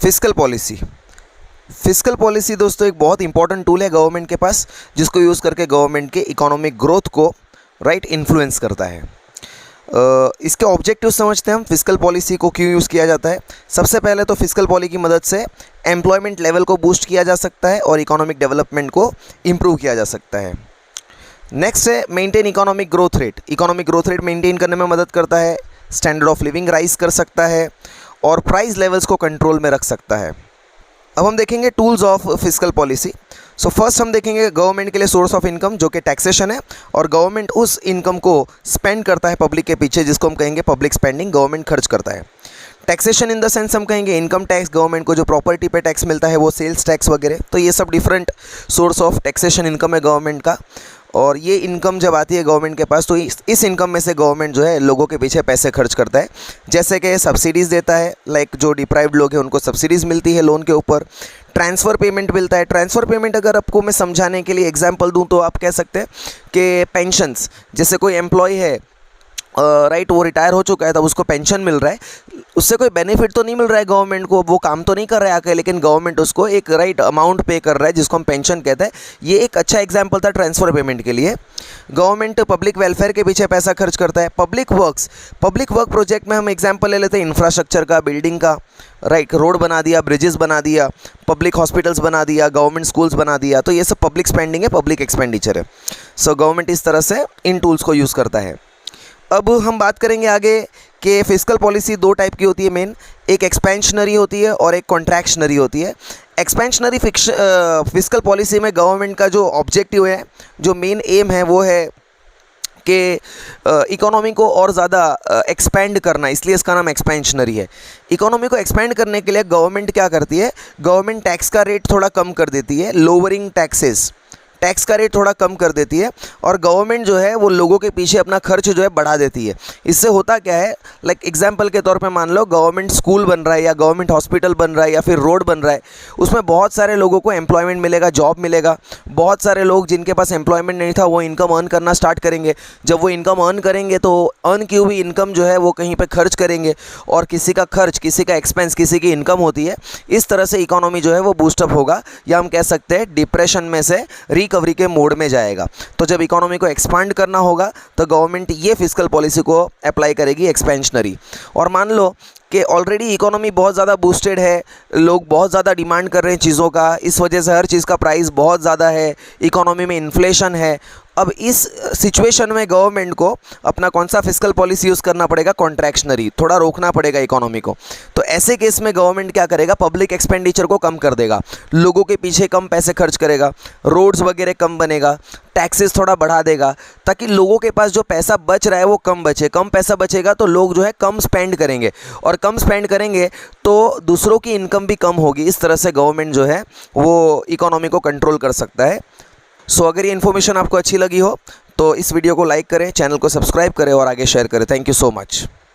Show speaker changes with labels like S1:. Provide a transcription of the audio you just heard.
S1: Fiscal policy. Fiscal policy दोस्तों एक बहुत इंपॉर्टेंट टूल है गवर्नमेंट के पास, जिसको यूज़ करके गवर्नमेंट के इकोनॉमिक ग्रोथ को इन्फ्लुएंस करता है। इसके ऑब्जेक्टिव समझते हैं हम, फिस्कल पॉलिसी को क्यों यूज़ किया जाता है। सबसे पहले तो फिस्कल पॉलिसी की मदद से एम्प्लॉयमेंट लेवल को बूस्ट किया जा सकता है और इकोनॉमिक डेवलपमेंट को इम्प्रूव किया जा सकता है। नेक्स्ट है maintain economic growth rate. Economic growth rate maintain करने में मदद करता है, स्टैंडर्ड ऑफ लिविंग राइज कर सकता है और प्राइस लेवल्स को कंट्रोल में रख सकता है। अब हम देखेंगे tools of fiscal policy. So first हम देखेंगे गवर्नमेंट के लिए सोर्स ऑफ इनकम, जो कि टैक्सेशन है, और गवर्नमेंट उस इनकम को स्पेंड करता है पब्लिक के पीछे, जिसको हम कहेंगे पब्लिक स्पेंडिंग। गवर्नमेंट खर्च करता है। टैक्सेशन इन द सेंस हम कहेंगे इनकम टैक्स, गवर्नमेंट को जो प्रॉपर्टी पे टैक्स मिलता है वो सेल्स टैक्स वगैरह। तो ये सब different source of taxation income है गवर्नमेंट का। और ये इनकम जब आती है गवर्नमेंट के पास, तो इस इनकम में से गवर्नमेंट जो है लोगों के पीछे पैसे खर्च करता है। जैसे कि सब्सिडीज़ देता है, लाइक जो डिप्राइव्ड लोग हैं उनको सब्सिडीज़ मिलती है लोन के ऊपर। ट्रांसफ़र पेमेंट मिलता है। ट्रांसफ़र पेमेंट अगर आपको मैं समझाने के लिए एग्जांपल दूं तो आप कह सकते हैं कि पेंशन्स, जैसे कोई एम्प्लॉय है वो रिटायर हो चुका है, तब उसको पेंशन मिल रहा है, उससे कोई बेनिफिट तो नहीं मिल रहा है गवर्नमेंट को, वो काम तो नहीं कर रहा है आके, लेकिन गवर्नमेंट उसको एक अमाउंट पे कर रहा है जिसको हम पेंशन कहते हैं। ये एक अच्छा एग्जांपल था ट्रांसफ़र पेमेंट के लिए। गवर्नमेंट पब्लिक वेलफेयर के पीछे पैसा खर्च करता है। पब्लिक वर्क प्रोजेक्ट में हम एग्जाम्पल ले लेते हैं इंफ्रास्ट्रक्चर का, बिल्डिंग का, रोड बना दिया, ब्रिजेस बना दिया, पब्लिक हॉस्पिटल्स बना दिया, गवर्नमेंट स्कूल्स बना दिया। तो ये सब पब्लिक स्पेंडिंग है, पब्लिक एक्सपेंडिचर है। सो गवर्नमेंट इस तरह से इन टूल्स को यूज़ करता है। अब हम बात करेंगे आगे कि फिस्कल पॉलिसी दो टाइप की होती है मेन, एक एक्सपेंशनरी होती है और एक कॉन्ट्रैक्शनरी होती है। एक्सपेंशनरी फिस्कल पॉलिसी में गवर्नमेंट का जो ऑब्जेक्टिव है, जो मेन एम है, वो है कि इकोनॉमी को और ज़्यादा एक्सपेंड करना, इसलिए इसका नाम एक्सपेंशनरी है। इकोनॉमी को एक्सपेंड करने के लिए गवर्नमेंट क्या करती है, गवर्नमेंट टैक्स का रेट थोड़ा कम कर देती है, लोअरिंग टैक्सेस, टैक्स का रेट थोड़ा कम कर देती है, और गवर्नमेंट जो है वो लोगों के पीछे अपना खर्च जो है बढ़ा देती है। इससे होता क्या है, लाइक एग्जांपल के तौर पे मान लो गवर्नमेंट स्कूल बन रहा है या गवर्नमेंट हॉस्पिटल बन रहा है या फिर रोड बन रहा है, उसमें बहुत सारे लोगों को एम्प्लॉयमेंट मिलेगा, जॉब मिलेगा। बहुत सारे लोग जिनके पास एम्प्लॉयमेंट नहीं था वो इनकम अर्न करना स्टार्ट करेंगे। जब वो इनकम अर्न करेंगे तो अर्न की हुई इनकम जो है वो कहीं पर खर्च करेंगे, और किसी का खर्च, किसी का एक्सपेंस, किसी की इनकम होती है। इस तरह से इकोनॉमी जो है वो बूस्टअप होगा, या हम कह सकते हैं डिप्रेशन में से रिकवरी के मोड में जाएगा। तो जब इकोनॉमी को एक्सपांड करना होगा तो गवर्नमेंट ये फिस्कल पॉलिसी को अप्लाई करेगी, एक्सपेंशनरी। और मान लो कि ऑलरेडी इकोनॉमी बहुत ज़्यादा बूस्टेड है, लोग बहुत ज़्यादा डिमांड कर रहे हैं चीज़ों का, इस वजह से हर चीज़ का प्राइस बहुत ज़्यादा है, इकोनॉमी में इन्फ्लेशन है। अब इस सिचुएशन में गवर्नमेंट को अपना कौन सा फिस्कल पॉलिसी यूज़ करना पड़ेगा, कॉन्ट्रैक्शनरी, थोड़ा रोकना पड़ेगा इकोनॉमी को। तो ऐसे केस में गवर्नमेंट क्या करेगा, पब्लिक एक्सपेंडिचर को कम कर देगा, लोगों के पीछे कम पैसे खर्च करेगा, रोड्स वगैरह कम बनेगा, टैक्सेस थोड़ा बढ़ा देगा, ताकि लोगों के पास जो पैसा बच रहा है वो कम बचे। कम पैसा बचेगा तो लोग जो है कम स्पेंड करेंगे, और कम स्पेंड करेंगे तो दूसरों की इनकम भी कम होगी। इस तरह से गवर्नमेंट जो है वो इकोनॉमी को कंट्रोल कर सकता है। सो अगर ये इन्फॉर्मेशन आपको अच्छी लगी हो तो इस वीडियो को लाइक करें, चैनल को सब्सक्राइब करें और आगे शेयर करें। Thank you so much.